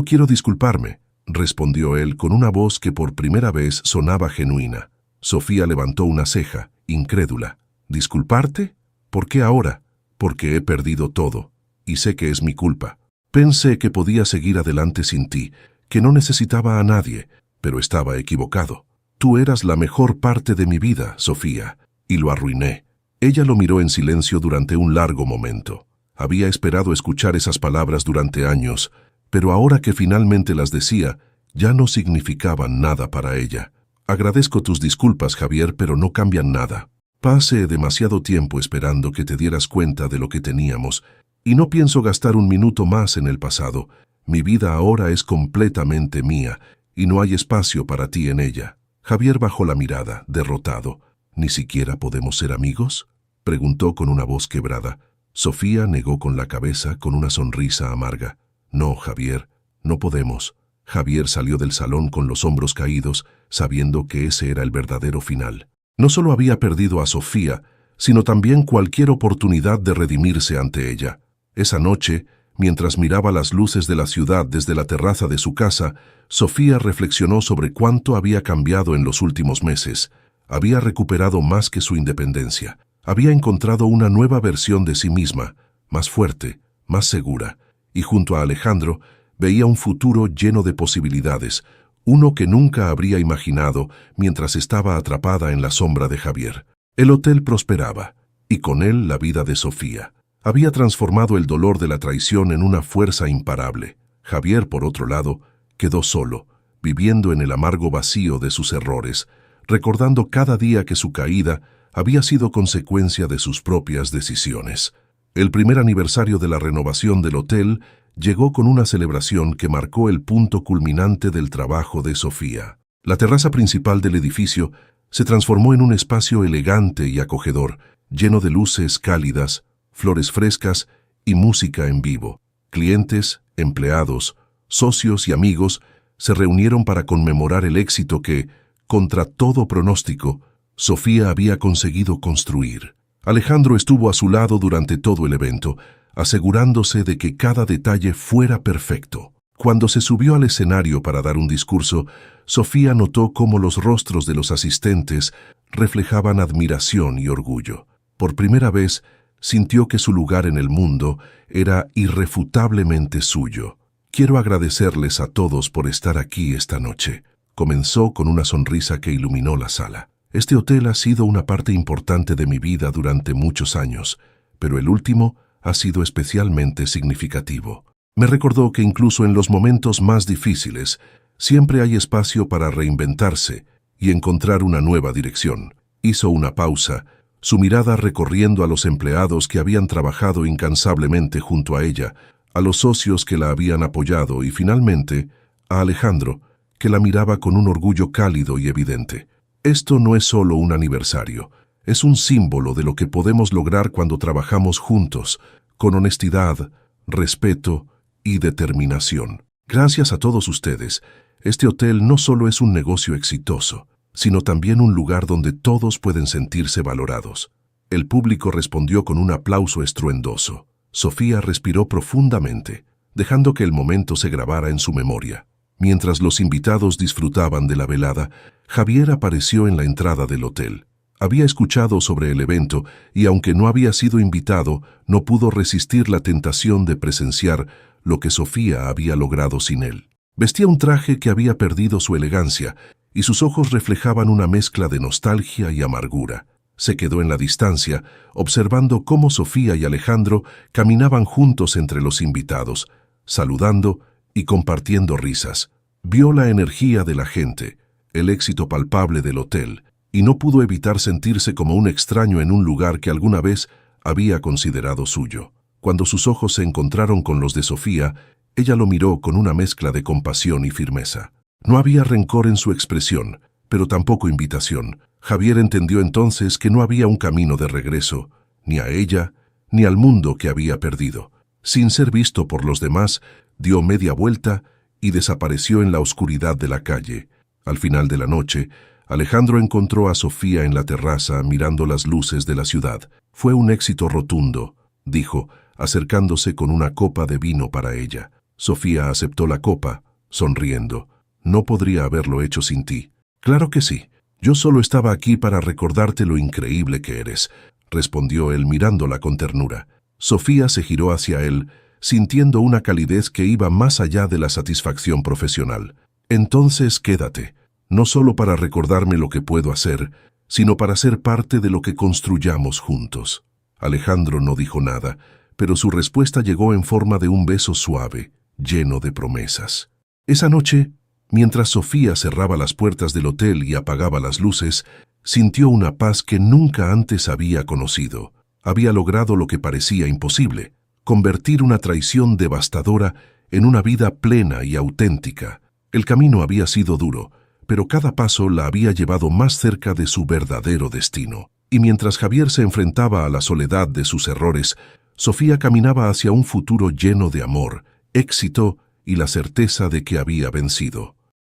quiero disculparme», respondió él con una voz que por primera vez sonaba genuina. Sofía levantó una ceja, incrédula. «¿Disculparte? ¿Por qué ahora?». «Porque he perdido todo, y sé que es mi culpa. Pensé que podía seguir adelante sin ti, que no necesitaba a nadie, pero estaba equivocado. Tú eras la mejor parte de mi vida, Sofía, y lo arruiné». Ella lo miró en silencio durante un largo momento. Había esperado escuchar esas palabras durante años, pero ahora que finalmente las decía, ya no significaban nada para ella. Agradezco tus disculpas, Javier, pero no cambian nada. Pasé demasiado tiempo esperando que te dieras cuenta de lo que teníamos, y no pienso gastar un minuto más en el pasado. Mi vida ahora es completamente mía, y no hay espacio para ti en ella. Javier bajó la mirada, derrotado. ¿Ni siquiera podemos ser amigos?, preguntó con una voz quebrada. Sofía negó con la cabeza con una sonrisa amarga. No, Javier, no podemos. Javier salió del salón con los hombros caídos, sabiendo que ese era el verdadero final. No solo había perdido a Sofía, sino también cualquier oportunidad de redimirse ante ella. Esa noche, mientras miraba las luces de la ciudad desde la terraza de su casa, Sofía reflexionó sobre cuánto había cambiado en los últimos meses. Había recuperado más que su independencia. Había encontrado una nueva versión de sí misma, más fuerte, más segura, y junto a Alejandro veía un futuro lleno de posibilidades, uno que nunca habría imaginado mientras estaba atrapada en la sombra de Javier. El hotel prosperaba, y con él la vida de Sofía. Había transformado el dolor de la traición en una fuerza imparable. Javier, por otro lado, quedó solo, viviendo en el amargo vacío de sus errores, recordando cada día que su caída había sido consecuencia de sus propias decisiones. El primer aniversario de la renovación del hotel llegó con una celebración que marcó el punto culminante del trabajo de Sofía. La terraza principal del edificio se transformó en un espacio elegante y acogedor, lleno de luces cálidas, flores frescas y música en vivo. Clientes, empleados, socios y amigos se reunieron para conmemorar el éxito que, contra todo pronóstico, Sofía había conseguido construir. Alejandro estuvo a su lado durante todo el evento, asegurándose de que cada detalle fuera perfecto. Cuando se subió al escenario para dar un discurso, Sofía notó cómo los rostros de los asistentes reflejaban admiración y orgullo. Por primera vez, sintió que su lugar en el mundo era irrefutablemente suyo. Quiero agradecerles a todos por estar aquí esta noche. Comenzó con una sonrisa que iluminó la sala. Este hotel ha sido una parte importante de mi vida durante muchos años, pero el último ha sido especialmente significativo. Me recordó que incluso en los momentos más difíciles, siempre hay espacio para reinventarse y encontrar una nueva dirección. Hizo una pausa, su mirada recorriendo a los empleados que habían trabajado incansablemente junto a ella, a los socios que la habían apoyado y finalmente a Alejandro, que la miraba con un orgullo cálido y evidente. Esto no es solo un aniversario, es un símbolo de lo que podemos lograr cuando trabajamos juntos, con honestidad, respeto y determinación. Gracias a todos ustedes, este hotel no solo es un negocio exitoso, sino también un lugar donde todos pueden sentirse valorados. El público respondió con un aplauso estruendoso. Sofía respiró profundamente, dejando que el momento se grabara en su memoria. Mientras los invitados disfrutaban de la velada, Javier apareció en la entrada del hotel. Había escuchado sobre el evento y, aunque no había sido invitado, no pudo resistir la tentación de presenciar lo que Sofía había logrado sin él. Vestía un traje que había perdido su elegancia y sus ojos reflejaban una mezcla de nostalgia y amargura. Se quedó en la distancia, observando cómo Sofía y Alejandro caminaban juntos entre los invitados, saludando y compartiendo risas. Vio la energía de la gente, el éxito palpable del hotel, y no pudo evitar sentirse como un extraño en un lugar que alguna vez había considerado suyo. Cuando sus ojos se encontraron con los de Sofía, ella lo miró con una mezcla de compasión y firmeza. No había rencor en su expresión, pero tampoco invitación. Javier entendió entonces que no había un camino de regreso, ni a ella, ni al mundo que había perdido. Sin ser visto por los demás, dio media vuelta y desapareció en la oscuridad de la calle. Al final de la noche, Alejandro encontró a Sofía en la terraza mirando las luces de la ciudad. Fue un éxito rotundo, dijo, acercándose con una copa de vino para ella. Sofía aceptó la copa, sonriendo. No podría haberlo hecho sin ti. Claro que sí. Yo solo estaba aquí para recordarte lo increíble que eres, respondió él mirándola con ternura. Sofía se giró hacia él, sintiendo una calidez que iba más allá de la satisfacción profesional. Entonces quédate, no solo para recordarme lo que puedo hacer, sino para ser parte de lo que construyamos juntos. Alejandro no dijo nada, pero su respuesta llegó en forma de un beso suave, lleno de promesas. Esa noche, mientras Sofía cerraba las puertas del hotel y apagaba las luces, sintió una paz que nunca antes había conocido. Había logrado lo que parecía imposible: convertir una traición devastadora en una vida plena y auténtica. El camino había sido duro, pero cada paso la había llevado más cerca de su verdadero destino. Y mientras Javier se enfrentaba a la soledad de sus errores, Sofía caminaba hacia un futuro lleno de amor, éxito y la certeza de que había vencido.